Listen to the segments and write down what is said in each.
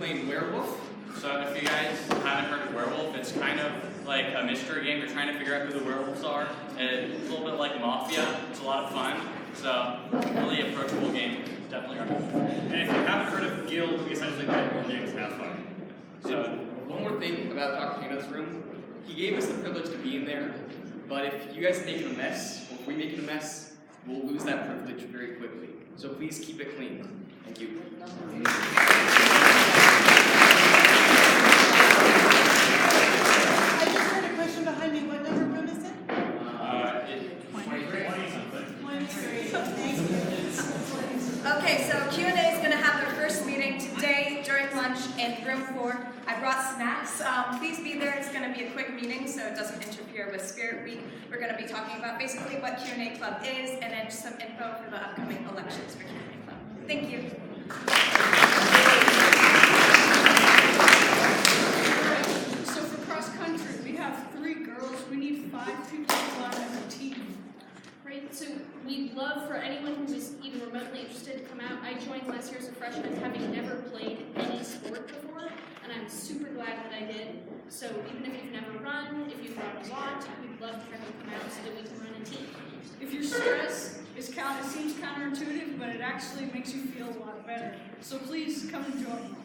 playing Werewolf. So if you guys haven't heard of Werewolf, it's kind of like a mystery game. You're trying to figure out who the werewolves are. And it's a little bit like Mafia. It's a lot of fun. So really approachable game. Definitely recommend. And if you haven't heard of Guild, we essentially play board games and have fun. So one more thing about Dr. Kano's room. He gave us the privilege to be in there, but if you guys make it a mess, or if we make it a mess, we'll lose that privilege very quickly. So please keep it clean. Thank you. I just heard a question behind me. What number room is it? 23. 23. Thank you. Okay, so Q&A is going to have their first meeting today during lunch in room 4. I brought snacks. Please be there. It's going to be a quick meeting so it doesn't interfere with Spirit Week. We're going to be talking about basically what Q&A Club is and then some info for the upcoming elections for Q&A Club. Thank you. So for cross country, we have 3 girls. We need 5 people to run as a team. Right, so we'd love for anyone who is even remotely interested to come out. I joined last year as a freshman having never played any sport before, and I'm super glad that I did. So even if you've never run, if you've run a lot, we'd love to have you come out so that we can run a team. If your stress is it seems counterintuitive, but it actually makes you feel a lot better. So please come and join.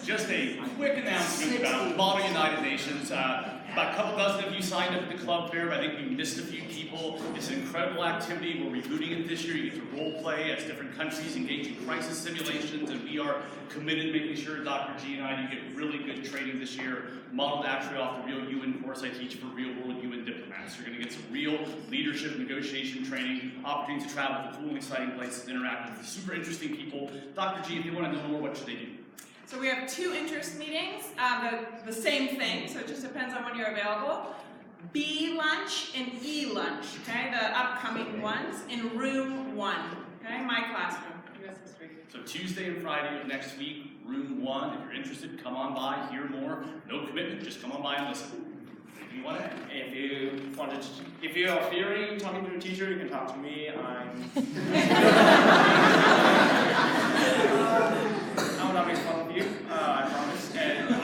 Just a quick announcement about Model United Nations. About a couple dozen of you signed up at the club fair, but I think we missed a few people. It's an incredible activity. We're rebooting it this year. You get to role play as different countries engage in crisis simulations, and we are committed to making sure Dr. G and I do get really good training this year, modeled actually off the real UN course I teach for real world UN diplomats. You're going to get some real leadership negotiation training, opportunities to travel to cool and exciting places, interact with super interesting people. Dr. G, if you want to know more, what should they do? So we have 2 interest meetings, the same thing, so it just depends on when you're available. B lunch and E lunch, okay, the upcoming ones in room 1, okay, my classroom, US history. So Tuesday and Friday of next week, room 1. If you're interested, come on by, hear more. No commitment, just come on by and listen. Anything you want to add? If you are fearing talking to a teacher, you can talk to me. I will not make fun of you, I promise. And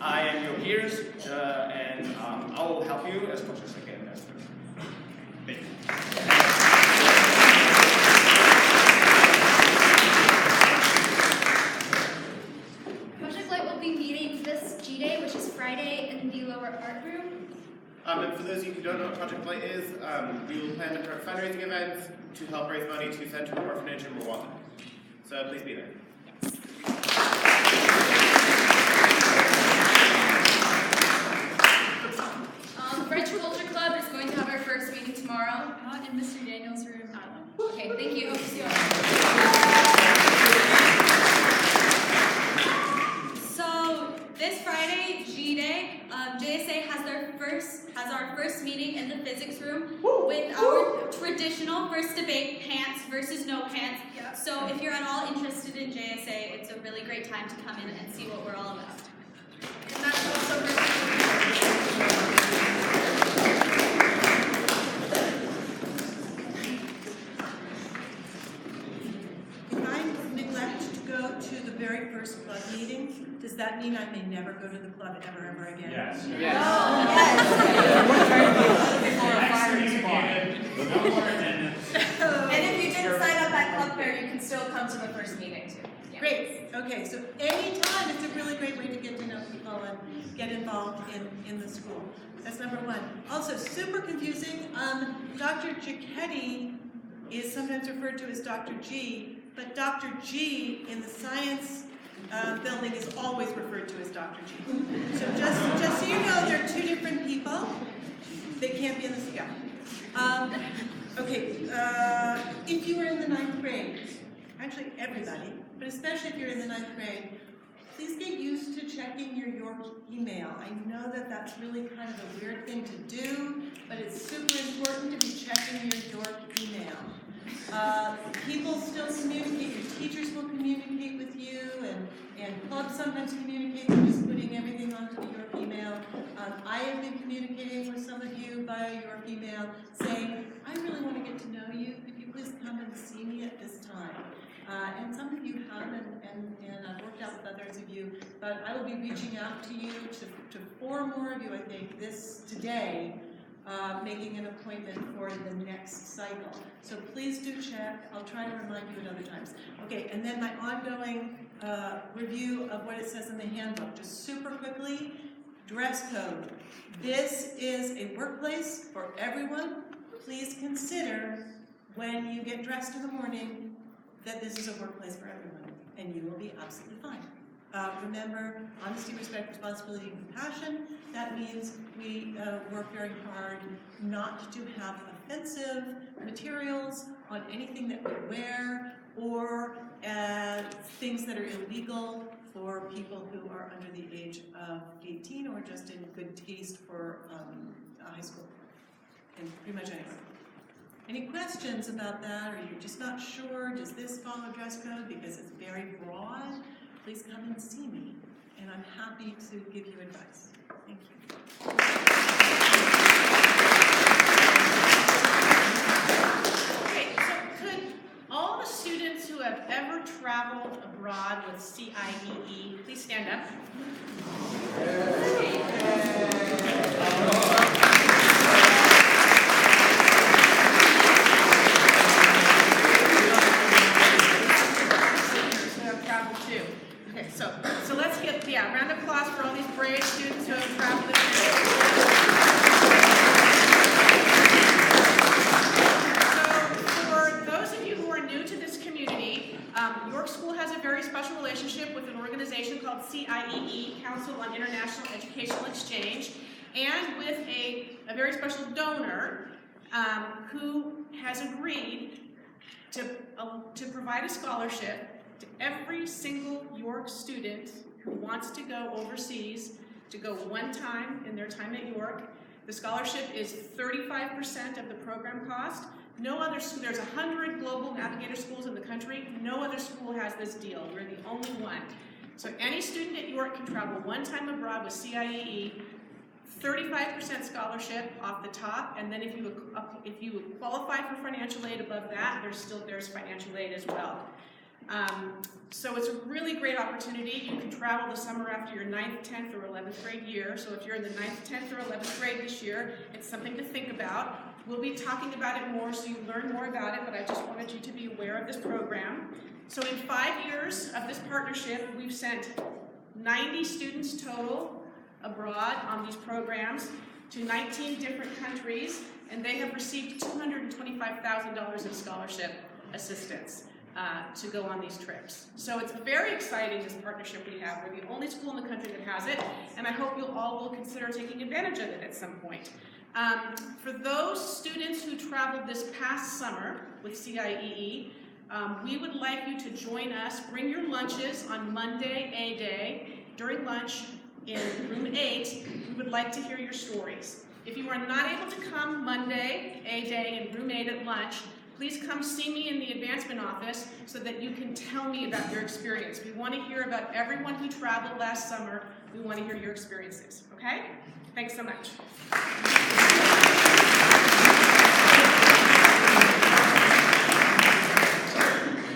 I am your peers, and I will help you as much as I can. Thank you. Project Light will be meeting this G-Day, which is Friday in the lower art room. And for those of you who don't know what Project Light is, we will plan different fundraising events to help raise money to send to an orphanage in Rwanda. So please be there. French Culture Club is going to have our first meeting tomorrow. In Mr. Daniel's room. Okay, thank you. Hope to see you all. So this Friday, G-Day, JSA has our first meeting in the physics room with our traditional first debate, pants versus no pants. Yep. So if you're at all interested in JSA, it's a really great time to come in and see what we're all about. And that's also If I neglect to go to the very first club meeting, does that mean I may never go to the club ever again? Yes. And if you didn't sign up at Club Fair, you can still come to the first meeting too. Yeah. Great. Okay, so anytime, it's a really great way to get to know people and get involved in the school. That's number 1. Also, super confusing, Dr. Giacchetti is sometimes referred to as Dr. G, but Dr. G in the science building is always referred to as Dr. G. So just so you know, they're 2 different people. They can't be in the sky. Okay, if you were in the 9th grade, actually everybody, but especially if you're in the 9th grade, please get used to checking your York email. I know that that's really kind of a weird thing to do, but it's super important to be checking your York email. People still communicate, your teachers will communicate with you, and clubs sometimes communicate. They're just putting putting everything onto your email. I have been communicating with some of you via your email saying, I really want to get to know you. Could you please come and see me at this time? And some of you have, and I've worked out with others of you, but I will be reaching out to you, to 4 more of you, I think, today, making an appointment for the next cycle. So please do check. I'll try to remind you at other times. Okay, and then my ongoing review of what it says in the handbook. Just super quickly, dress code. This is a workplace for everyone. Please consider when you get dressed in the morning that this is a workplace for everyone, and you will be absolutely fine. Remember, honesty, respect, responsibility, and compassion. That means we work very hard not to have offensive materials on anything that we wear, or things that are illegal for people who are under the age of 18 or just in good taste for high school, and pretty much anywhere. Any questions about that, or you're just not sure, does this follow dress code because it's very broad? Please come and see me, and I'm happy to give you advice. Thank you. Okay, so could all the students who have ever traveled abroad with CIEE please stand up? Okay, so let's get, a round of applause for all these brave students who have traveled this year. So for those of you who are new to this community, York School has a very special relationship with an organization called CIEE, Council on International Educational Exchange, and with a very special donor who has agreed to provide a scholarship to every single York student who wants to go overseas, to go one time in their time at York. The scholarship is 35% of the program cost. No other school, there's 100 global navigator schools in the country. No other school has this deal. We're the only one. So any student at York can travel one time abroad with CIEE, 35% scholarship off the top, and then if you qualify for financial aid above that, there's financial aid as well. So it's a really great opportunity. You can travel the summer after your 9th, 10th, or 11th grade year. So if you're in the 9th, 10th, or 11th grade this year, it's something to think about. We'll be talking about it more so you learn more about it, but I just wanted you to be aware of this program. So in 5 years of this partnership, we've sent 90 students total abroad on these programs to 19 different countries, and they have received $225,000 in scholarship assistance to go on these trips. So it's very exciting, this partnership we have. We're the only school in the country that has it, and I hope you all will consider taking advantage of it at some point. For those students who traveled this past summer with CIEE, we would like you to join us. Bring your lunches on Monday, A Day. During lunch in room 8, we would like to hear your stories. If you are not able to come Monday, A Day, in room 8 at lunch, please come see me in the advancement office so that you can tell me about your experience. We want to hear about everyone who traveled last summer. We want to hear your experiences, okay? Thanks so much.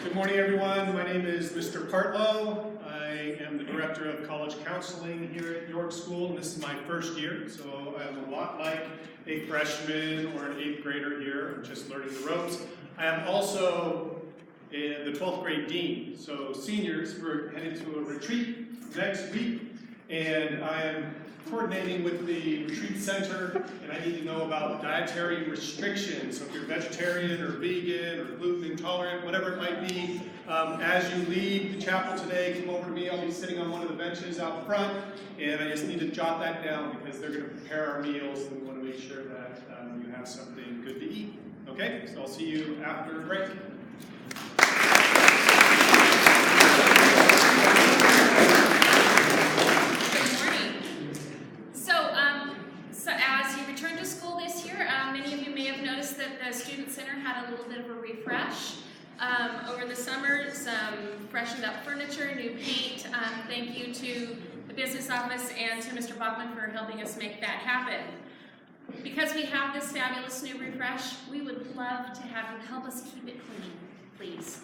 Good morning, everyone. My name is Mr. Partlow. I am the Director of College Counseling here at York School, and this is my first year, so I'm a lot like a freshman or an 8th grader here. I'm just learning the ropes. I am also the 12th grade dean, so seniors, we're headed to a retreat next week, and I am coordinating with the retreat center, and I need to know about dietary restrictions. So if you're vegetarian or vegan or gluten intolerant, whatever it might be, as you leave the chapel today, come over to me. I'll be sitting on one of the benches out front, and I just need to jot that down because they're going to prepare our meals, and we want to make sure that you have something good to eat. Okay, so I'll see you after the break. So as you return to school this year, many of you may have noticed that the Student Center had a little bit of a refresh. over the summer, some freshened up furniture, new paint. Thank you to the business office and to Mr. Bachman for helping us make that happen. Because we have this fabulous new refresh, we would love to have you help us keep it clean, please.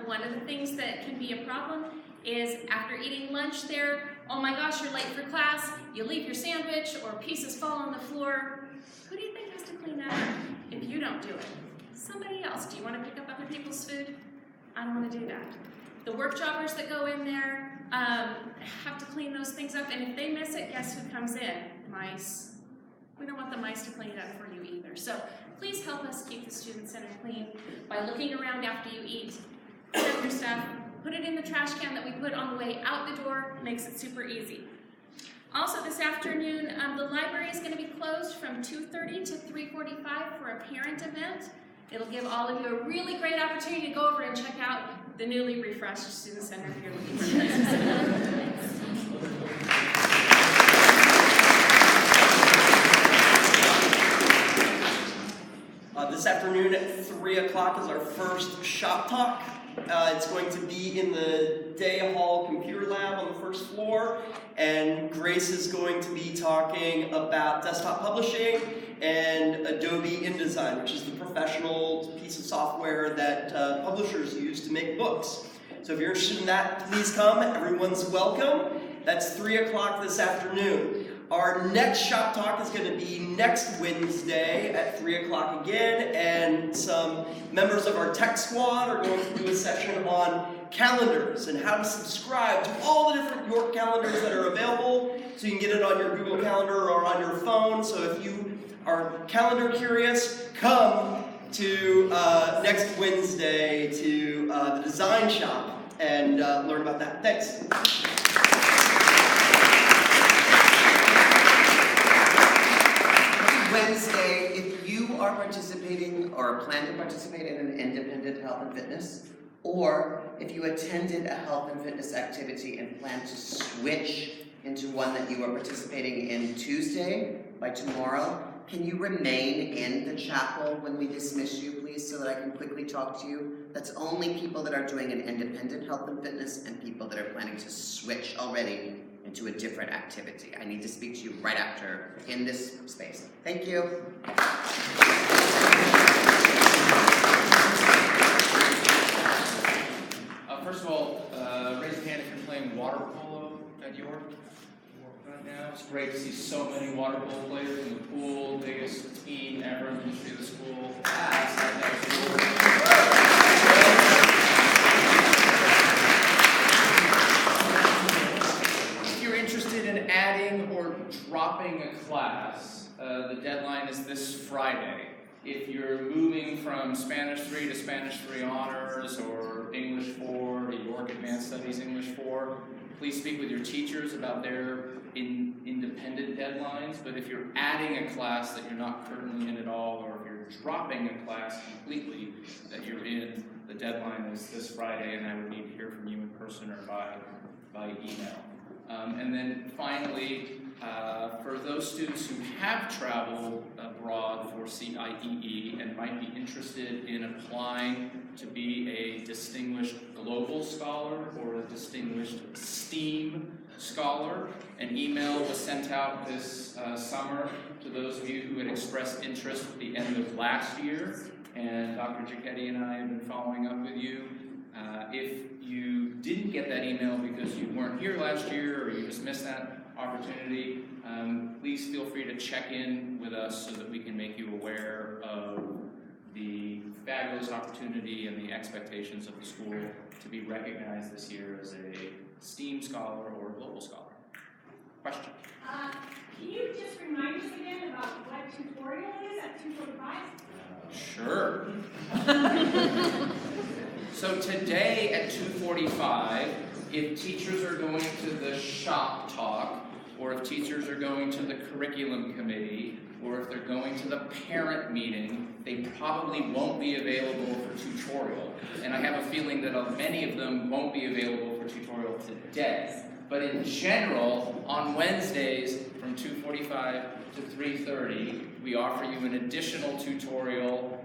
One of the things that can be a problem is after eating lunch there, oh my gosh, you're late for class, you leave your sandwich or pieces fall on the floor. Who do you think has to clean that up if you don't do it? Somebody else. Do you want to pick up other people's food? I don't want to do that. The work jobbers that go in there have to clean those things up, and if they miss it, guess who comes in? Mice. We don't want the mice to clean it up for you either. So please help us keep the student center clean by looking around after you eat, pick up your stuff, put it in the trash can that we put on the way out the door, makes it super easy. Also this afternoon, the library is going to be closed from 2:30 to 3:45 for a parent event. It'll give all of you a really great opportunity to go over and check out the newly refreshed student center if you're looking for places. This afternoon at 3 o'clock is our first shop talk. It's going to be in the Day Hall Computer Lab on the first floor, and Grace is going to be talking about desktop publishing and Adobe InDesign, which is the professional piece of software that publishers use to make books. So if you're interested in that, please come. Everyone's welcome. That's 3 o'clock this afternoon. Our next shop talk is going to be next Wednesday at 3 o'clock again, and some members of our tech squad are going to do a session on calendars and how to subscribe to all the different York calendars that are available, so you can get it on your Google Calendar or on your phone. So if you are calendar curious, come to next Wednesday to the design shop and learn about that. Thanks. Wednesday, if you are participating or plan to participate in an independent health and fitness, or if you attended a health and fitness activity and plan to switch into one that you are participating in Tuesday, by tomorrow, can you remain in the chapel when we dismiss you, please, so that I can quickly talk to you? That's only people that are doing an independent health and fitness and people that are planning to switch already into a different activity. I need to speak to you right after in this space. Thank you. First of all, raise your hand if you're playing water polo at York right now. It's great to see so many water polo players in the pool, biggest team ever in the history of the school. If you're interested in adding or dropping a class, the deadline is this Friday. If you're moving from Spanish 3 to Spanish 3 Honors or English 4 to York Advanced Studies English 4, please speak with your teachers about their independent deadlines. But if you're adding a class that you're not currently in at all, or if you're dropping a class completely that you're in, the deadline is this Friday, and I would need to hear from you in person or by email. And then finally, for those students who have traveled abroad for CIEE and might be interested in applying to be a distinguished global scholar or a distinguished STEAM scholar, an email was sent out this summer to those of you who had expressed interest at the end of last year, and Dr. Giacchetti and I have been following up with you. If you didn't get that email because you weren't here last year or you just missed that opportunity, please feel free to check in with us so that we can make you aware of the fabulous opportunity and the expectations of the school to be recognized this year as a STEAM scholar or a global scholar. Question? Can you just remind us again about what tutorial is at 2:45? Sure. So today at 2:45, if teachers are going to the shop talk, or if teachers are going to the curriculum committee, or if they're going to the parent meeting, they probably won't be available for tutorial. And I have a feeling that many of them won't be available for tutorial today. But in general, on Wednesdays from 2:45 to 3:30, we offer you an additional tutorial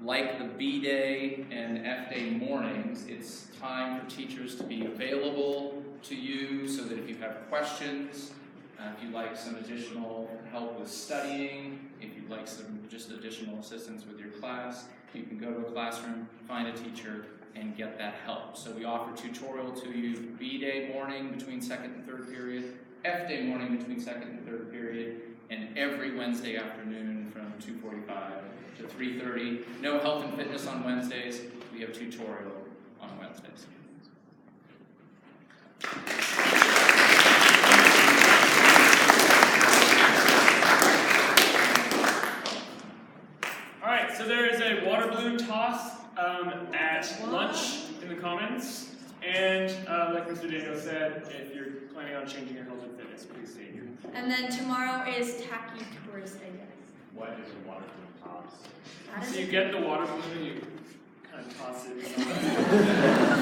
like the B Day and F Day mornings, it's time for teachers to be available to you so that if you have questions, if you'd like some additional help with studying, if you'd like some just additional assistance with your class, you can go to a classroom, find a teacher, and get that help. So we offer tutorial to you B Day morning between second and third period, F Day morning between second and third period, and every Wednesday afternoon from 2:45 to 3:30. No health and fitness on Wednesdays. We have tutorial on Wednesdays. All right, so there is a water balloon toss at lunch in the Commons. And like Mr. Daniel said, if you're planning on changing your health and fitness, please stay here. And then tomorrow is Tacky Tours Day. What is a water balloon toss? That is So you get the water balloon and you kind of toss it.